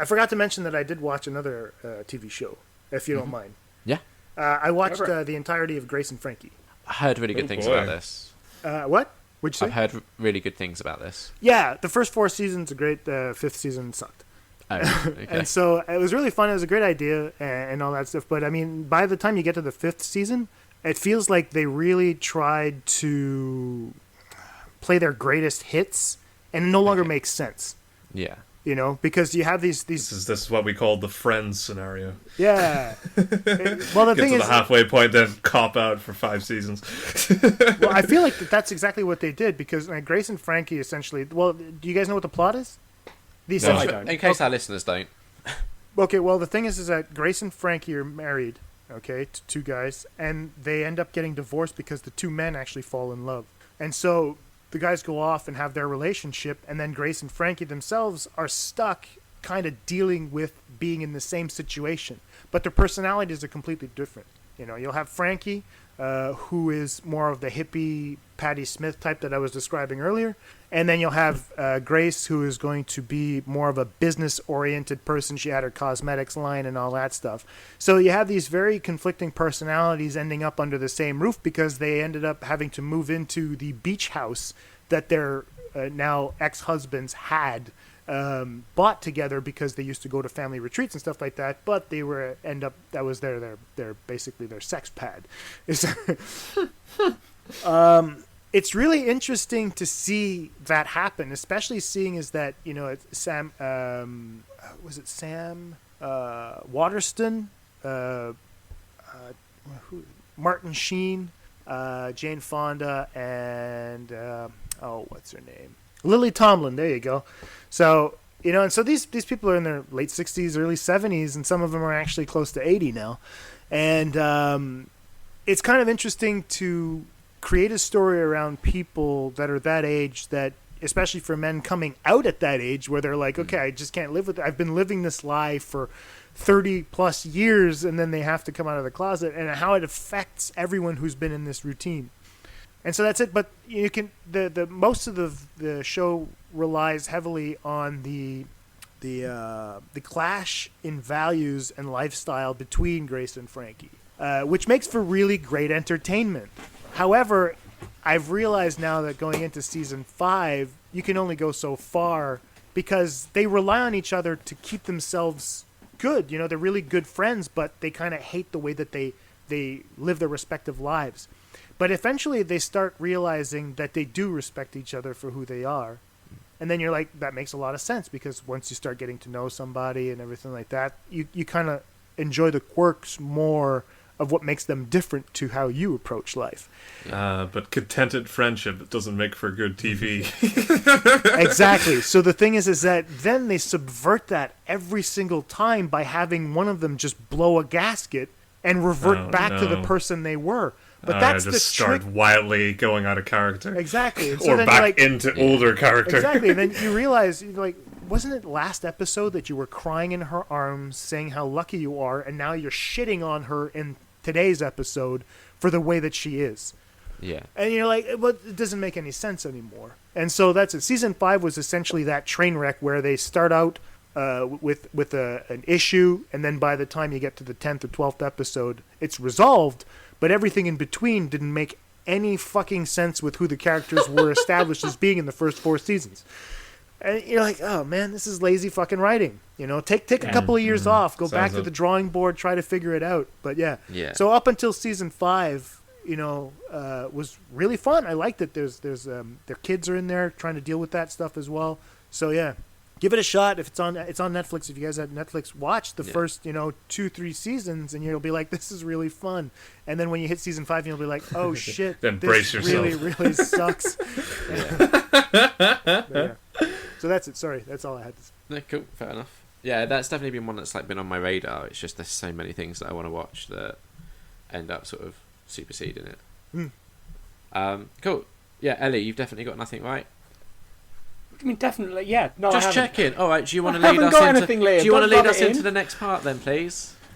I forgot to mention that I did watch another TV show, if you don't mind. Yeah. I watched the entirety of Grace and Frankie. I heard really good things about this. What? What'd you say? I've heard really good things about this. Yeah, the first 4 seasons are great. The 5th season sucked. Oh, okay. And so it was really fun. It was a great idea and all that stuff. But, I mean, by the time you get to the 5th season, it feels like they really tried to play their greatest hits, and it no longer makes sense. Yeah. You know, because you have these. This is what we call the Friends scenario. Yeah. Well, the thing Get to is, the halfway point, then cop out for 5 seasons. well, I feel like that's exactly what they did, because Grace and Frankie essentially. Well, do you guys know what the plot is? No, I don't. In case our listeners don't. Okay. Well, the thing is that Grace and Frankie are married. Okay, to 2 guys, and they end up getting divorced because the 2 men actually fall in love, and so the guys go off and have their relationship, and then Grace and Frankie themselves are stuck kind of dealing with being in the same situation. But their personalities are completely different. You know, you'll have Frankie, who is more of the hippie Patti Smith type that I was describing earlier. And then you'll have Grace, who is going to be more of a business-oriented person. She had her cosmetics line and all that stuff. So you have these very conflicting personalities ending up under the same roof because they ended up having to move into the beach house that their now ex-husbands had bought together because they used to go to family retreats and stuff like that. But they were that was their basically their sex pad. It's really interesting to see that happen, especially seeing is that, you know, it's Sam, was it Sam Waterston, Martin Sheen, Jane Fonda, and, what's her name? Lily Tomlin, there you go. So, you know, and so these people are in their late 60s, early 70s, and some of them are actually close to 80 now. And it's kind of interesting to create a story around people that are that age, that especially for men coming out at that age where they're like, okay, I just can't live with it. I've been living this lie for 30 plus years, and then they have to come out of the closet, and how it affects everyone who's been in this routine. And so that's it. But you can the most of the show relies heavily on the clash in values and lifestyle between Grace and Frankie, which makes for really great entertainment. However, I've realized now that going into season 5, you can only go so far because they rely on each other to keep themselves good. You know, they're really good friends, but they kind of hate the way that they live their respective lives. But eventually they start realizing that they do respect each other for who they are. And then you're like, that makes a lot of sense, because once you start getting to know somebody and everything like that, you kind of enjoy the quirks more of what makes them different to how you approach life. But contented friendship doesn't make for good TV. Exactly. So the thing is that then they subvert that every single time by having one of them just blow a gasket and revert back to the person they were. But that's just the start trick. wildly going out of character. Exactly. So or then back into older character. Exactly. And then you realize, like, wasn't it last episode that you were crying in her arms, saying how lucky you are, and now you're shitting on her in today's episode for the way that she is? Yeah. And you're like, well, it doesn't make any sense anymore. And so that's it. Season 5 was essentially that train wreck where they start out with an issue, and then by the time you get to the 10th or 12th episode, it's resolved, but everything in between didn't make any fucking sense with who the characters were established as being in the first 4 seasons. And you're like, oh man, this is lazy fucking writing. You know, take a couple of years off, go back to the drawing board, try to figure it out. But yeah. So up until season 5, you know, was really fun. I liked it. Their kids are in there trying to deal with that stuff as well. So yeah, give it a shot. If it's on Netflix. If you guys have Netflix, watch the first 2-3 seasons, and you'll be like, this is really fun. And then when you hit season 5, you'll be like, oh shit, then this brace yourself. really sucks. Yeah. So that's it. Sorry, that's all I had to say. No, cool, fair enough. Yeah, that's definitely been one that's like been on my radar. It's just there's so many things that I want to watch that end up sort of superseding it. Cool. Yeah, Ellie, you've definitely got nothing, right? I mean, definitely, yeah. No, just checking. All right, do you want to lead us into the next part then, please?